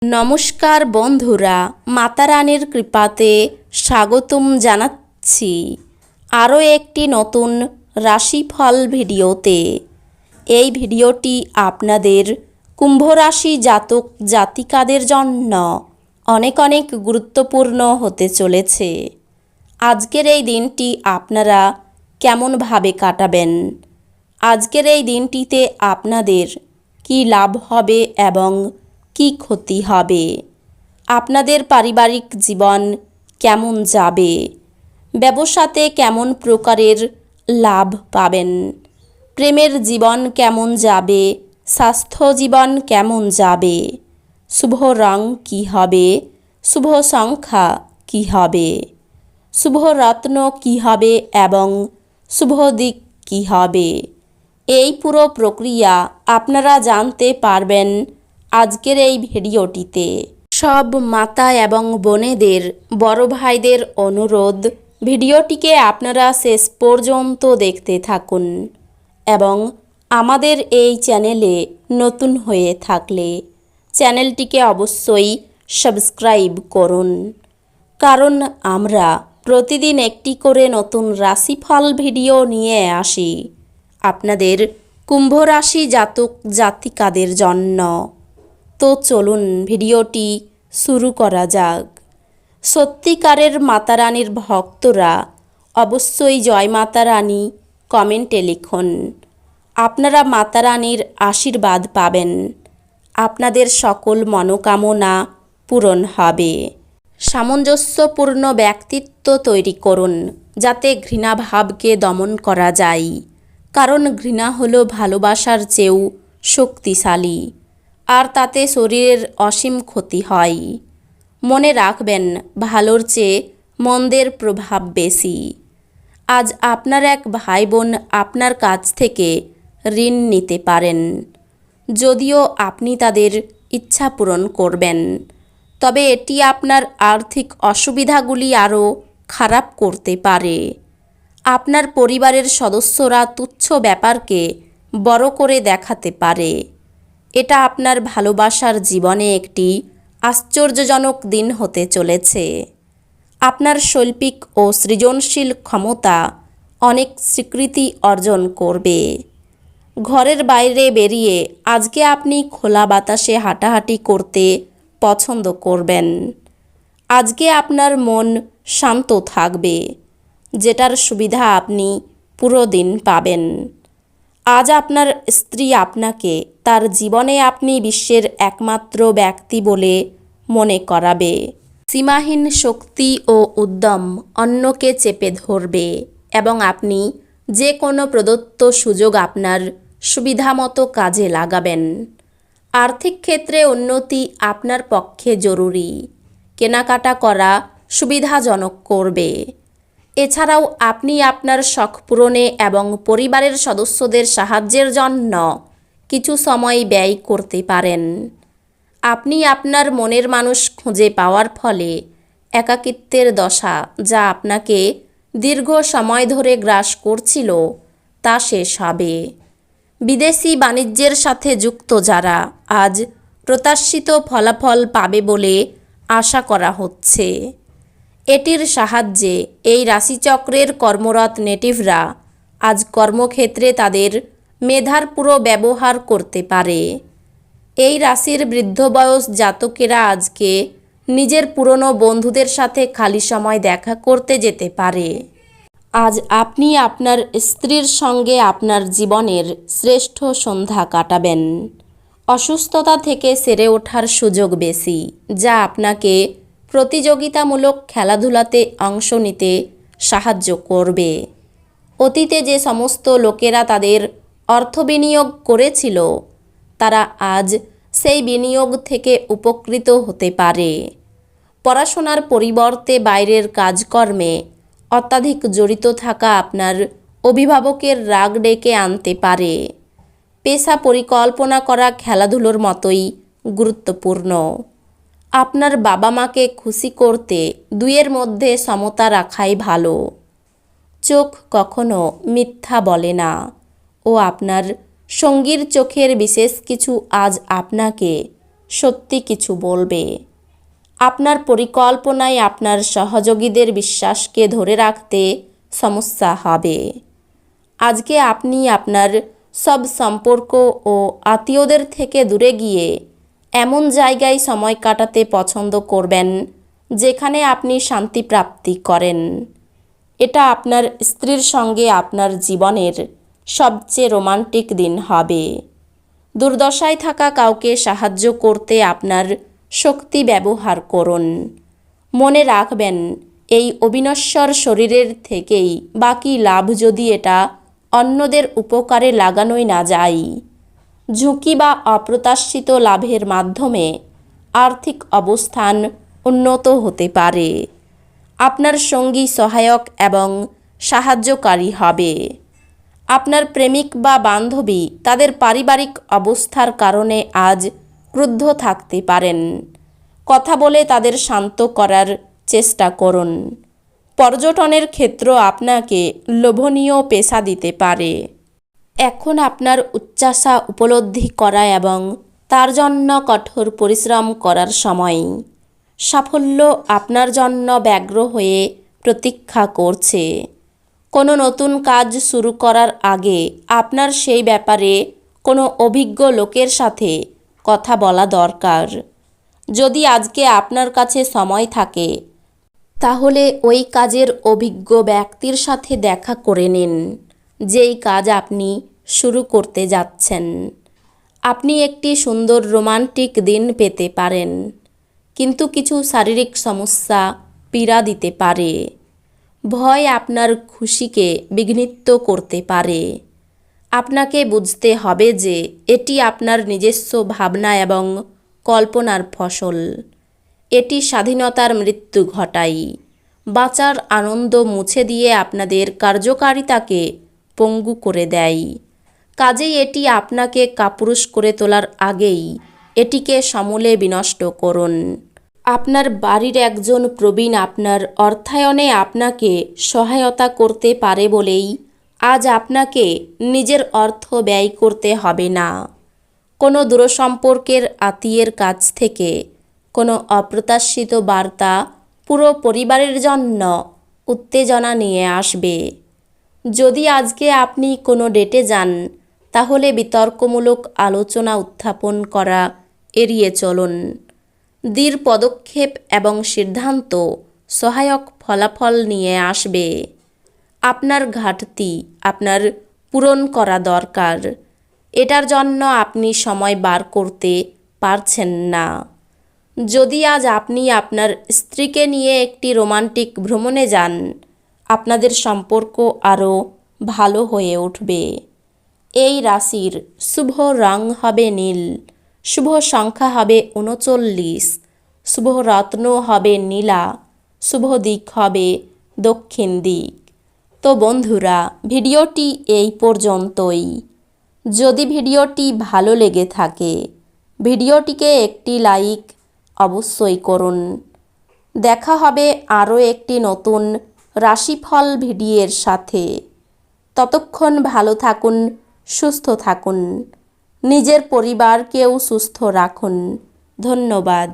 নমস্কার বন্ধুরা, মাতা রানীর কৃপাতে স্বাগতম জানাচ্ছি আরও একটি নতুন রাশিফল ভিডিওতে। এই ভিডিওটি আপনাদের কুম্ভ রাশি জাতক জাতিকাদের জন্য অনেক অনেক গুরুত্বপূর্ণ হতে চলেছে। আজকের এই দিনটি আপনারা কেমনভাবে কাটাবেন, আজকের এই দিনটিতে আপনাদের কি লাভ হবে এবং কি ক্ষতি হবে, আপনাদের পারিবারিক জীবন কেমন যাবে, ব্যবসাতে কেমন প্রকারের লাভ পাবেন, প্রেমের জীবন কেমন যাবে, স্বাস্থ্য জীবন কেমন যাবে, শুভ রং কী হবে, শুভ সংখ্যা কী হবে, শুভ রত্ন কী হবে এবং শুভ দিক কী হবে, এই পুরো প্রক্রিয়া আপনারা জানতে পারবেন আজকের এই ভিডিওটিতে। সব মাতা এবং বোনেদের, বড় ভাইদের অনুরোধ, ভিডিওটিকে আপনারা শেষ পর্যন্ত দেখতে থাকুন এবং আমাদের এই চ্যানেলে নতুন হয়ে থাকলে চ্যানেলটিকে অবশ্যই সাবস্ক্রাইব করুন, কারণ আমরা প্রতিদিন একটি করে নতুন রাশিফল ভিডিও নিয়ে আসি আপনাদের কুম্ভ রাশি জাতক জাতিকাদের জন্য। তো চলুন ভিডিওটি শুরু করা যাক। সত্যিকারের মাতা রানীর ভক্তরা অবশ্যই জয় মাতা রানী কমেন্টে লিখুন। আপনারা মাতা রানীর আশীর্বাদ পাবেন, আপনাদের সকল মনোকামনা পূরণ হবে। সামঞ্জস্যপূর্ণ ব্যক্তিত্ব তৈরি করুন যাতে ঘৃণাভাবকে দমন করা যায়, কারণ ঘৃণা হলো ভালোবাসার চেয়েও শক্তিশালী, আর তাতে শরীরের অসীম ক্ষতি হয়। মনে রাখবেন, ভালোর চেয়ে মন্দের প্রভাব বেশি। আজ আপনার এক ভাই বোন আপনার কাছ থেকে ঋণ নিতে পারেন। যদিও আপনি তাদের ইচ্ছা পূরণ করবেন, তবে এটি আপনার আর্থিক অসুবিধাগুলি আরও খারাপ করতে পারে। আপনার পরিবারের সদস্যরা তুচ্ছ ব্যাপারকে বড় করে দেখাতে পারে। এটা আপনার ভালোবাসার জীবনে একটি আশ্চর্যজনক দিন হতে চলেছে। আপনার শৈল্পিক ও সৃজনশীল ক্ষমতা অনেক স্বীকৃতি অর্জন করবে। ঘরের বাইরে বেরিয়ে আজকে আপনি খোলা বাতাসে হাঁটাহাঁটি করতে পছন্দ করবেন। আজকে আপনার মন শান্ত থাকবে, যেটার সুবিধা আপনি পুরো দিন পাবেন। আজ আপনার স্ত্রী আপনাকে তার জীবনে আপনি বিশ্বের একমাত্র ব্যক্তি বলে মনে করাবে। সীমাহীন শক্তি ও উদ্যম অন্যকে চেপে ধরবে এবং আপনি যে কোনো প্রদত্ত সুযোগ আপনার সুবিধামতো কাজে লাগাবেন। আর্থিক ক্ষেত্রে উন্নতি আপনার পক্ষে জরুরি, কেনাকাটা করা সুবিধাজনক করবে। এছাড়াও আপনি আপনার শখ পূরণে এবং পরিবারের সদস্যদের সাহায্যের জন্য কিছু সময় ব্যয় করতে পারেন। আপনি আপনার মনের মানুষ খুঁজে পাওয়ার ফলে একাকিত্বের দশা, যা আপনাকে দীর্ঘ সময় ধরে গ্রাস করছিল, তা শেষ হবে। বিদেশি বাণিজ্যের সাথে যুক্ত যারা আজ প্রত্যাশিত ফলাফল পাবে বলে আশা করা হচ্ছে। এটির সাহায্যে এই রাশিচক্রের কর্মরত নেটিভরা আজ কর্মক্ষেত্রে তাদের মেধার পুরো ব্যবহার করতে পারে। এই রাশির বৃদ্ধ বয়স জাতকেরা আজকে নিজের পুরনো বন্ধুদের সাথে খালি সময় দেখা করতে যেতে পারে। আজ আপনি আপনার স্ত্রীর সঙ্গে আপনার জীবনের শ্রেষ্ঠ সন্ধ্যা কাটাবেন। অসুস্থতা থেকে সেরে ওঠার সুযোগ বেশি, যা আপনাকে প্রতিযোগিতামূলক খেলাধুলাতে অংশ নিতে সাহায্য করবে। অতীতে যে সমস্ত লোকেরা তাদের অর্থ বিনিয়োগ করেছিল, তারা আজ সেই বিনিয়োগ থেকে উপকৃত হতে পারে। পড়াশোনার পরিবর্তে বাইরের কাজকর্মে অত্যাধিক জড়িত থাকা আপনার অভিভাবকের রাগ ডেকে আনতে পারে। পেশা পরিকল্পনা করা খেলাধুলোর মতোই গুরুত্বপূর্ণ। আপনার বাবা মাকে খুশি করতে দুইয়ের মধ্যে সমতা রাখাই ভালো। চোখ কখনো মিথ্যা বলে না ও আপনার সঙ্গীর চোখের বিশেষ কিছু আজ আপনাকে সত্যি কিছু বলবে। আপনার পরিকল্পনায় আপনার সহযোগীদের বিশ্বাসকে ধরে রাখতে সমস্যা হবে। আজকে আপনি আপনার সব সম্পর্ক ও আত্মীয়দের থেকে দূরে গিয়ে এমন জায়গায় সময় কাটাতে পছন্দ করবেন যেখানে আপনি শান্তি প্রাপ্তি করেন। এটা আপনার স্ত্রীর সঙ্গে আপনার জীবনের সবচেয়ে রোমান্টিক দিন হবে। দুর্দশায় থাকা কাউকে সাহায্য করতে আপনার শক্তি ব্যবহার করুন। মনে রাখবেন, এই অবিনশ্বর শরীরের থেকেই বাকি লাভ যদি এটা অন্যদের উপকারে লাগানোই না যায়। ঝুঁকি বা অপ্রত্যাশিত লাভের মাধ্যমে আর্থিক অবস্থান উন্নত হতে পারে। আপনার সঙ্গী সহায়ক এবং সাহায্যকারী হবে। আপনার প্রেমিক বা বান্ধবী তাদের পারিবারিক অবস্থার কারণে আজ ক্রুদ্ধ থাকতে পারেন। কথা বলে তাদের শান্ত করার চেষ্টা করুন। পর্যটনের ক্ষেত্র আপনাকে লোভনীয় পেশা দিতে পারে। এখন আপনার উচ্চাশা উপলব্ধি করা এবং তার জন্য কঠোর পরিশ্রম করার সময়। সাফল্য আপনার জন্য ব্যগ্র হয়ে প্রতীক্ষা করছে। কোনো নতুন কাজ শুরু করার আগে আপনার সেই ব্যাপারে কোনো অভিজ্ঞ লোকের সাথে কথা বলা দরকার। যদি আজকে আপনার কাছে সময় থাকে তাহলে ওই কাজের অভিজ্ঞ ব্যক্তির সাথে দেখা করে নিন যেই কাজ আপনি শুরু করতে যাচ্ছেন। আপনি একটি সুন্দর রোমান্টিক দিন পেতে পারেন, কিন্তু কিছু শারীরিক সমস্যা পীড়া দিতে পারে। ভয় আপনার খুশিকে বিঘ্নিত করতে পারে। আপনাকে বুঝতে হবে যে এটি আপনার নিজস্ব ভাবনা এবং কল্পনার ফসল। এটি স্বাধীনতার মৃত্যু ঘটায়। বাঁচার আনন্দ মুছে দিয়ে আপনাদের কার্যকারিতাকে পঙ্গু করে দেয়। কাজেই এটি আপনাকে কাপুরুষ করে তোলার আগেই এটিকে সমূলে বিনষ্ট করুন। আপনার বাড়ির একজন প্রবীণ আপনার অর্থায়নে আপনাকে সহায়তা করতে পারে বলেই আজ আপনাকে নিজের অর্থ ব্যয় করতে হবে না। কোনো দূরসম্পর্কের আত্মীয়ের কাছ থেকে কোনো অপ্রত্যাশিত বার্তা পুরো পরিবারের জন্য উত্তেজনা নিয়ে আসবে। যদি আজকে আপনি কোনো ডেটে যান তাহলে বিতর্কমূলক আলোচনা উত্থাপন করা এড়িয়ে চলুন। দৃঢ় পদক্ষেপ এবং সিদ্ধান্ত সহায়ক ফলাফল নিয়ে আসবে। আপনার ঘাটতি আপনার পূরণ করা দরকার। এটার জন্য আপনি সময় বার করতে পারছেন না। যদি আজ আপনি আপনার স্ত্রীকে নিয়ে একটি রোমান্টিক ভ্রমণে যান, আপনাদের সম্পর্ক আরও ভালো হয়ে উঠবে। এই রাশির শুভ রং হবে নীল, শুভ সংখ্যা হবে 39, শুভ রত্ন হবে নীলা, শুভ দিক হবে দক্ষিণ দিক। তো বন্ধুরা, ভিডিওটি এই পর্যন্তই। যদি ভিডিওটি ভালো লেগে থাকে ভিডিওটিকে একটি লাইক অবশ্যই করুন। দেখা হবে আরও একটি নতুন রাশিফল ভিডিওর সাথে। ততক্ষণ ভালো থাকুন, সুস্থ থাকুন, নিজের পরিবারকেও সুস্থ রাখুন। ধন্যবাদ।